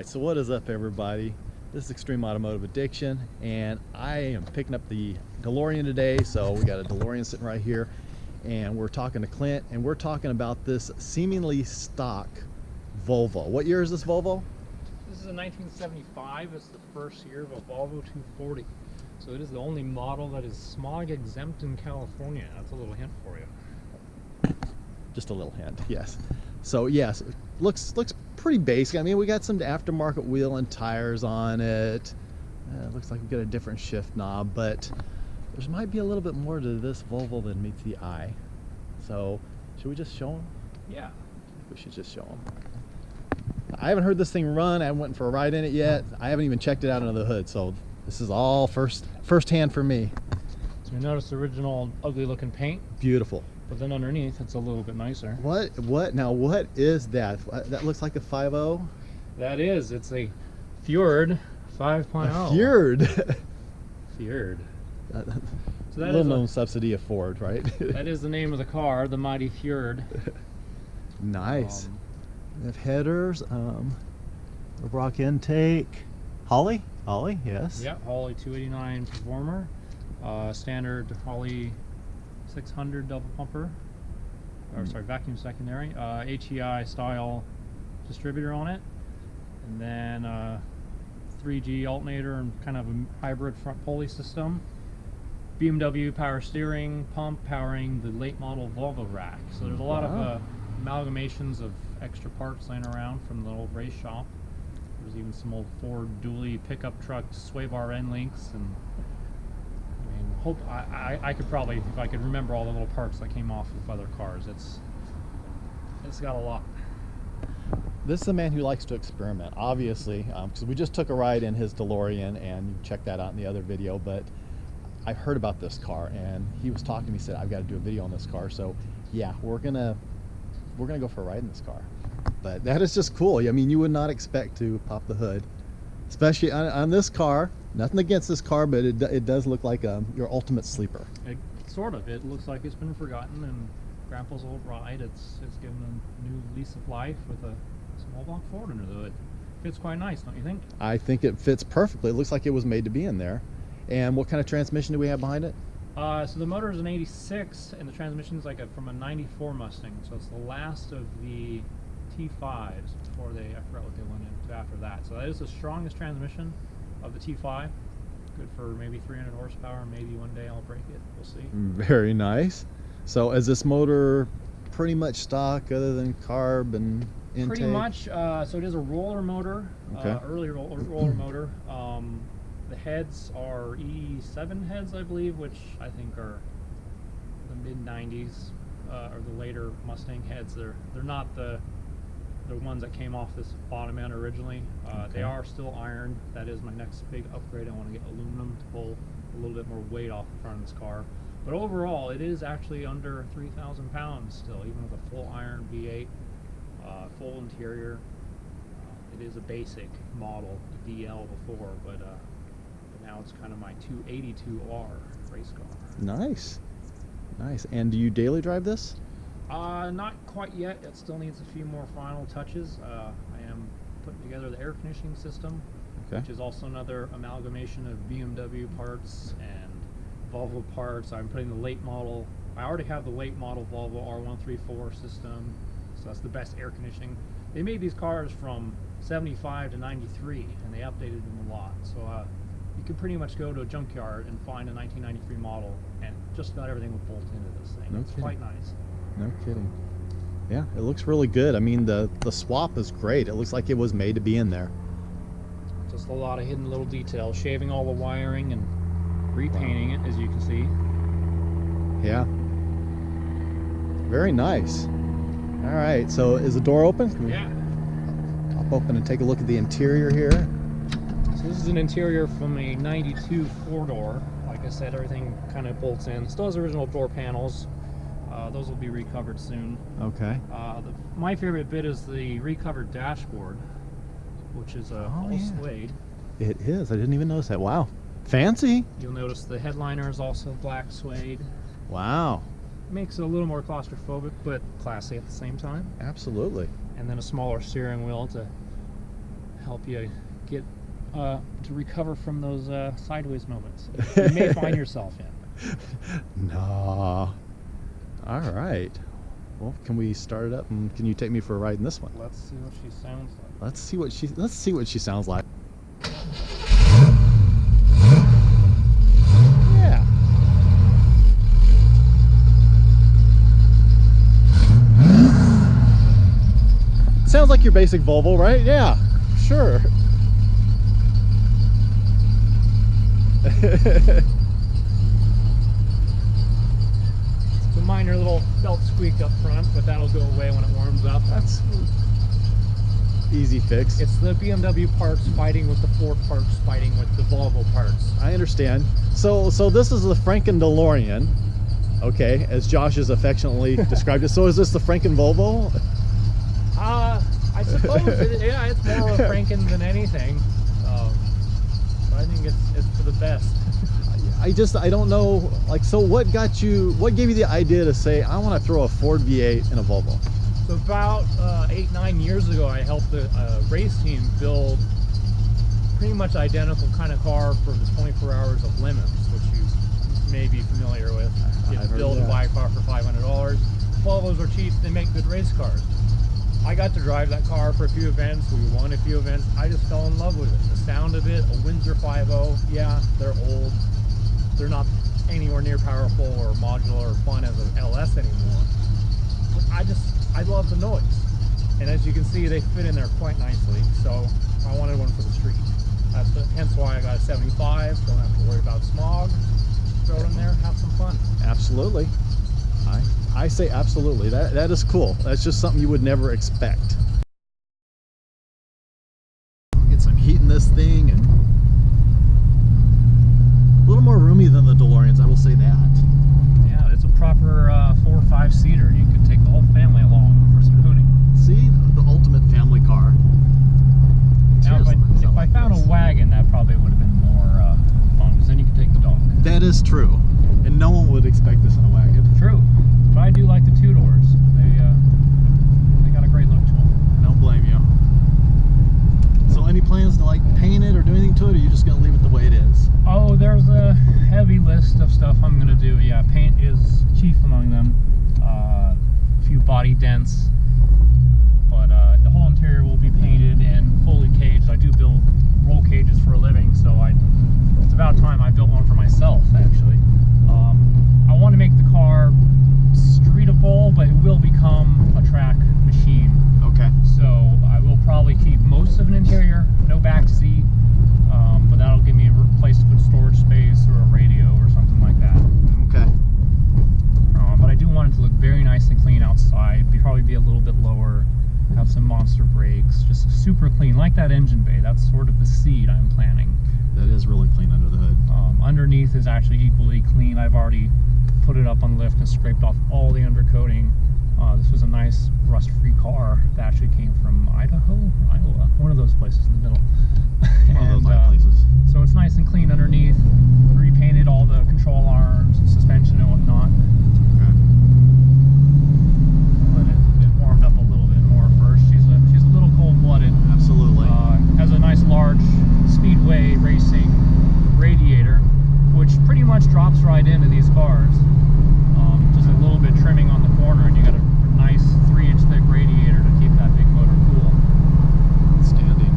Alright, so what is up, everybody? This is Extreme Automotive Addiction, and I am picking up the DeLorean today. So we got a DeLorean sitting right here, and we're talking to Clint, and we're talking about this seemingly stock Volvo. What year is this Volvo? This is a 1975. It's the first year of a Volvo 240. So it is the only model that is smog exempt in California. That's a little hint for you. Just a little hint, yes. So yes, looks pretty basic. I mean, we got some aftermarket wheel and tires on it. Looks like we got a different shift knob, but there might be a little bit more to this Volvo than meets the eye. So should we just show them? Yeah. We should just show them. I haven't heard this thing run. I haven't went for a ride in it yet. I haven't even checked it out under the hood. So this is all first hand for me. So you notice the original ugly looking paint. Beautiful. But then underneath, it's a little bit nicer. What now? What is that? That looks like a 5.0. That is. It's a Fjord 5.0. A Fjord. Fjord. So that little is known subsidy of Ford, right? That is the name of the car, the mighty Fjord. Nice. We have headers. Rock intake. Holly, yes. Yeah, Holly 289 Performer. Standard Holly 600 double pumper, or sorry, vacuum secondary, HEI style distributor on it, and then 3G alternator and kind of a hybrid front pulley system. BMW power steering pump powering the late model Volvo rack. So there's a lot of amalgamations of extra parts laying around from the old race shop. There's even some old Ford dually pickup truck sway bar end links, and hope I could probably, if I could remember all the little parts that came off of other cars. It's got a lot. This is a man who likes to experiment, obviously, because we just took a ride in his DeLorean, and you can check that out in the other video. But I've heard about this car, and he was talking to me. He said, I've got to do a video on this car. So yeah, we're gonna go for a ride in this car. But that is just cool. I mean, you would not expect to pop the hood, especially on this car. Nothing against this car, but it does look like your ultimate sleeper. Sort of. It looks like it's been forgotten, and Grandpa's old ride. It's given a new lease of life with a small block Ford under the hood. Fits quite nice, don't you think? I think it fits perfectly. It looks like it was made to be in there. And what kind of transmission do we have behind it? So the motor is an 86, and the transmission is like from a 94 Mustang. So it's the last of the T5s before I forgot what they went into after that. So that is the strongest transmission of the T5. Good for maybe 300 horsepower. Maybe one day I'll break it. We'll see. Very nice. So is this motor pretty much stock other than carb and intake? Pretty much. So it is a roller motor. Okay. Early roller motor. The heads are E7 heads, I believe, which I think are the mid 90s or the later Mustang heads. They're not the ones that came off this bottom end originally. They are still iron. That is my next big upgrade. I want to get aluminum to pull a little bit more weight off the front of this car. But overall, it is actually under 3,000 pounds still, even with a full iron V8, full interior. It is a basic model, DL before, but now it's kind of my 282R race car. Nice. And do you daily drive this? Not quite yet. It still needs a few more final touches. I am putting together the air conditioning system, which is also another amalgamation of BMW parts and Volvo parts. I'm putting the late model. I already have the late model Volvo R134 system, so that's the best air conditioning. They made these cars from 75 to 93, and they updated them a lot. So you can pretty much go to a junkyard and find a 1993 model, and just about everything would bolt into this thing. It's quite nice. No kidding. Yeah, it looks really good. I mean, the swap is great. It looks like it was made to be in there. Just a lot of hidden little details. Shaving all the wiring and repainting it, as you can see. Yeah. Very nice. All right, so is the door open? Can we pop open and take a look at the interior here? So this is an interior from a 92 four-door. Like I said, everything kind of bolts in. Still has original door panels. Those will be recovered soon. Okay. My favorite bit is the recovered dashboard, which is all suede. It is. I didn't even notice that. Wow. Fancy. You'll notice the headliner is also black suede. Wow. Makes it a little more claustrophobic, but classy at the same time. Absolutely. And then a smaller steering wheel to help you get to recover from those sideways moments you may find yourself in. Nah. All right. Well, can we start it up, and can you take me for a ride in this one? Let's see what she sounds like. Let's see what she sounds like. Yeah. Sounds like your basic Volvo, right? Yeah, sure. It's a minor little belt squeak up front, but that'll go away when it warms up. That's easy fix. It's the BMW parts fighting with the Ford parts fighting with the Volvo parts. I understand. So this is the Franken DeLorean, okay, as Josh has affectionately described it. So is this the Franken Volvo? I suppose yeah, it's more of a Franken than anything. But I think it's for the best. I don't know, like, so what gave you the idea to say, I want to throw a Ford V8 in a Volvo? So about 8-9 years ago, I helped the race team build pretty much identical kind of car for the 24 Hours of Limits, which you may be familiar with. You have to build and buy a car for $500. Volvos are cheap, they make good race cars. I got to drive that car for a few events, we won a few events, I just fell in love with it. The sound of it, a Windsor 5.0, yeah, they're old, they're not anywhere near powerful or modular or fun as an LS anymore. But I love the noise. And as you can see, they fit in there quite nicely, so I wanted one for the street. Hence why I got a 75, don't have to worry about smog. Throw it in there, have some fun. Absolutely. I say absolutely. That is cool. That's just something you would never expect. Get some heat in this thing, and a little more roomy than the DeLoreans, I will say that. Yeah, it's a proper 4 or 5 seater. You could take the whole family along for some hooning. See, the ultimate family car. Now, if I found a wagon, that probably would have been more fun, because then you could take the dog. That is true, and no one would expect this in a wagon. True, but I do like the 2 doors. They got a great look to them. Don't blame you. So, any plans to like paint it or do anything to it, or are you just going to leave it the way it is? Oh, there's a heavy list of stuff I'm going to do. Yeah, paint is chief among them. A few body dents, but the whole interior will be painted and fully caged. I do build roll cages for a living, so it's about time I built one for myself, actually. I want to make the car streetable, but it will become a track machine. Okay. So I will probably keep most of an interior, no back seat, but that'll give me a place to put storage space or a radio or something like that. Okay. But I do want it to look very nice and clean outside, probably be a little bit lower, have some monster brakes, just super clean, like that engine bay. That's sort of the seed I'm planning. That is really clean under the hood. Underneath is actually equally clean. I've already put it up on lift and scraped off all the undercoating. This was a nice rust-free car that actually came from Idaho, Iowa, one of those places in the middle. One of those nice places. So it's nice and clean underneath. Repainted all the control arms, suspension and whatnot. Okay. Let it warmed up a little bit more first. She's a little cold-blooded. Absolutely. Has a nice large speedway racing radiator, which pretty much drops right into these cars. Just a little bit trimming on the corner, and you got a nice 3-inch thick radiator to keep that big motor cool. Outstanding.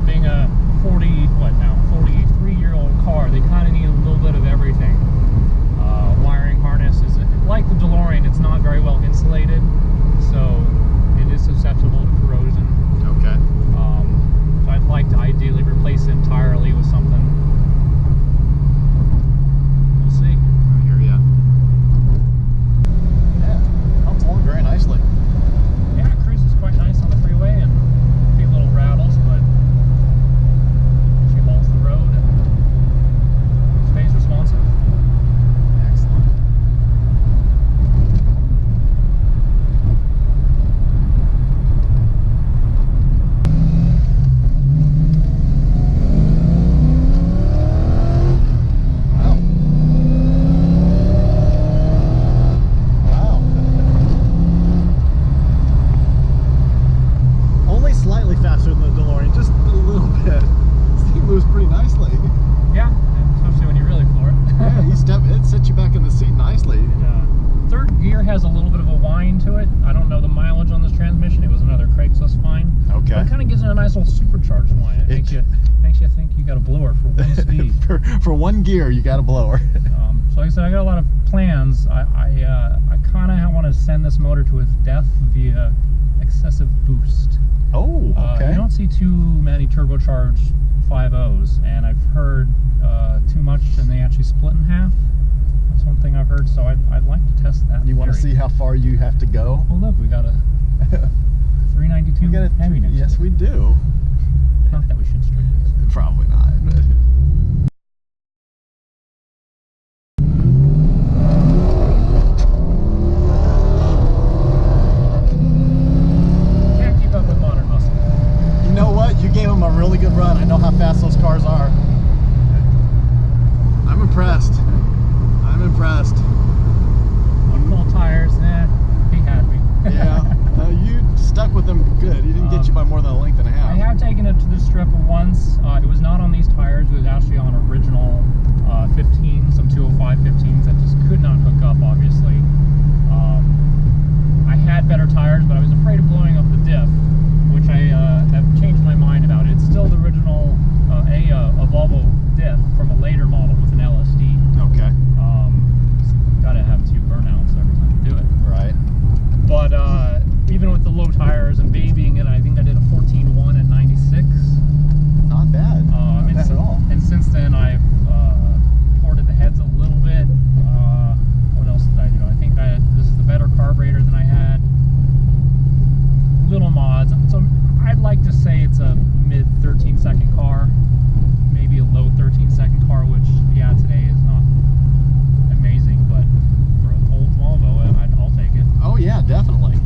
Being a 43-year-old car, they kind of need a little bit of everything. Wiring harness is like the DeLorean. It's not very well insulated, so it is susceptible to corrosion. Okay. So I'd like to ideally replace it entirely with something this old supercharged one. It makes you think you got a blower for one speed. for one gear, you got a blower. So like I said, I got a lot of plans. I kind of want to send this motor to its death via excessive boost. Oh, okay. You don't see too many turbocharged 5.0s, and I've heard too much and they actually split in half. That's one thing I've heard, so I'd like to test that. You want to see how far you have to go? Well, look, we got a 392 heavy next. Yes, we do. Not that we should strip this. Probably not. Can't keep up with modern muscle. You know what? You gave them a really good run. I know how fast those cars are. I'm impressed. I'm impressed. On cold tires, he had me. Yeah. You stuck with them good. He didn't get you by more than a length and a half. I have taken it to the strip once. It was not on these tires. It was actually on original 15, some 205 15s that just could not hook up, obviously. I had better tires, but I was afraid of blowing up the diff, which I have changed my mind about. It's still the original, a Volvo diff from a later model with an LSD. Okay. Gotta have 2 burnouts every time you do it. Right. But even with the low tires and babying it, I think I did a 14.1 at 96. Not bad. Not bad at all. And since then, I've ported the heads a little bit. What else did I do? I think this is the better carburetor than I had. Little mods. So I'd like to say it's a mid 13-second car, maybe a low 13-second car, which, yeah, today is not amazing, but for an old Volvo, I'll take it. Oh yeah, definitely.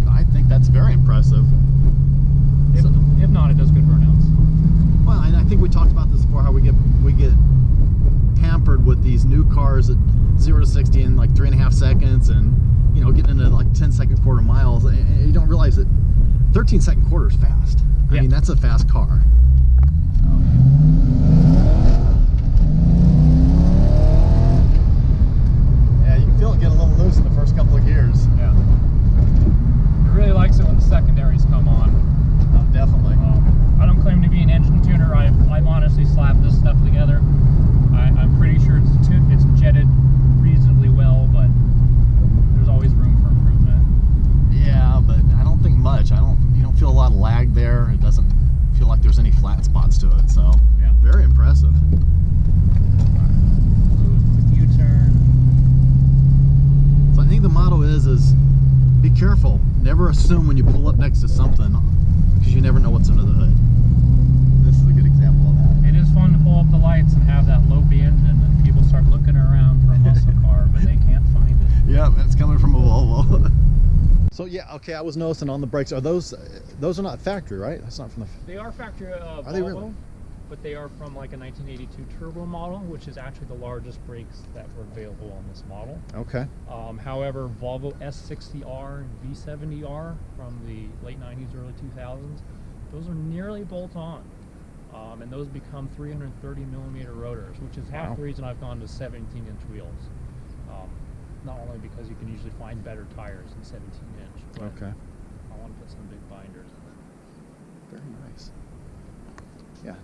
I think that's very impressive. If not, it does good burnouts. Well, and I think we talked about this before, how we get pampered with these new cars at 0 to 60 in like 3.5 seconds, and you know, getting into like 10-second quarter miles, and you don't realize that 13-second quarter is fast. I mean, that's a fast car. Yeah, you can feel it get a little loose in the first couple of gears. Yeah. It really likes it when the secondaries come on. Definitely. I don't claim to be an engine tuner. I've honestly slapped this stuff together. I'm pretty sure it's jetted reasonably well, but there's always room for improvement. Yeah, but I don't think much. You don't feel a lot of lag there. It doesn't feel like there's any flat spots to it. So yeah, very impressive. Quick U-turn. So I think the motto is be careful. Never assume when you pull up next to something, because you never know what's under the hood. This is a good example of that. It is fun to pull up the lights and have that low B engine, and people start looking around for a muscle car, but they can't find it. Yeah, it's coming from a Volvo. So yeah, okay, I was noticing on the brakes, are those are not factory, right? That's not from the... They are factory Are Volvo, they really? but they are from like a 1982 turbo model, which is actually the largest brakes that were available on this model. Okay. However, Volvo S60R and V70R from the late 90s, early 2000s, those are nearly bolt-on. And those become 330 millimeter rotors, which is half the reason I've gone to 17-inch wheels. Not only because you can usually find better tires than 17-inch, but Okay. I want to put some big binders in it. Very nice. Yeah,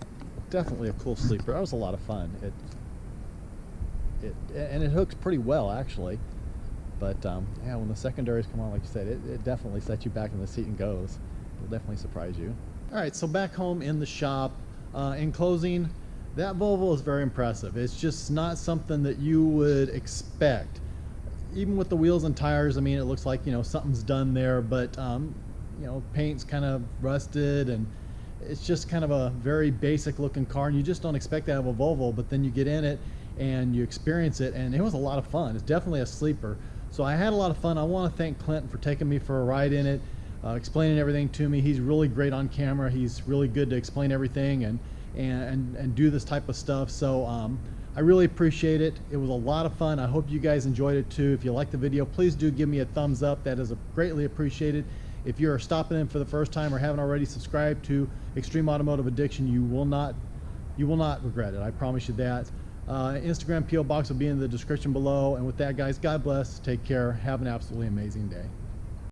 definitely a cool sleeper. That was a lot of fun. And it hooks pretty well, actually. But yeah, when the secondaries come on, like you said, it definitely sets you back in the seat and goes. It'll definitely surprise you. All right, so back home in the shop, in closing, that Volvo is very impressive. It's just not something that you would expect. Even with the wheels and tires, I mean, it looks like, you know, something's done there, but you know, paint's kind of rusted, and it's just kind of a very basic looking car, and you just don't expect that of a Volvo. But then you get in it and you experience it, and it was a lot of fun. It's definitely a sleeper. So I had a lot of fun. I want to thank Clinton for taking me for a ride in it, explaining everything to me. He's really great on camera. He's really good to explain everything and do this type of stuff. So I really appreciate it. It was a lot of fun. I hope you guys enjoyed it too. If you liked the video, please do give me a thumbs up. That is greatly appreciated. If you're stopping in for the first time or haven't already subscribed to Extreme Automotive Addiction, you will not regret it. I promise you that. Instagram PO box will be in the description below. And with that, guys, God bless. Take care. Have an absolutely amazing day.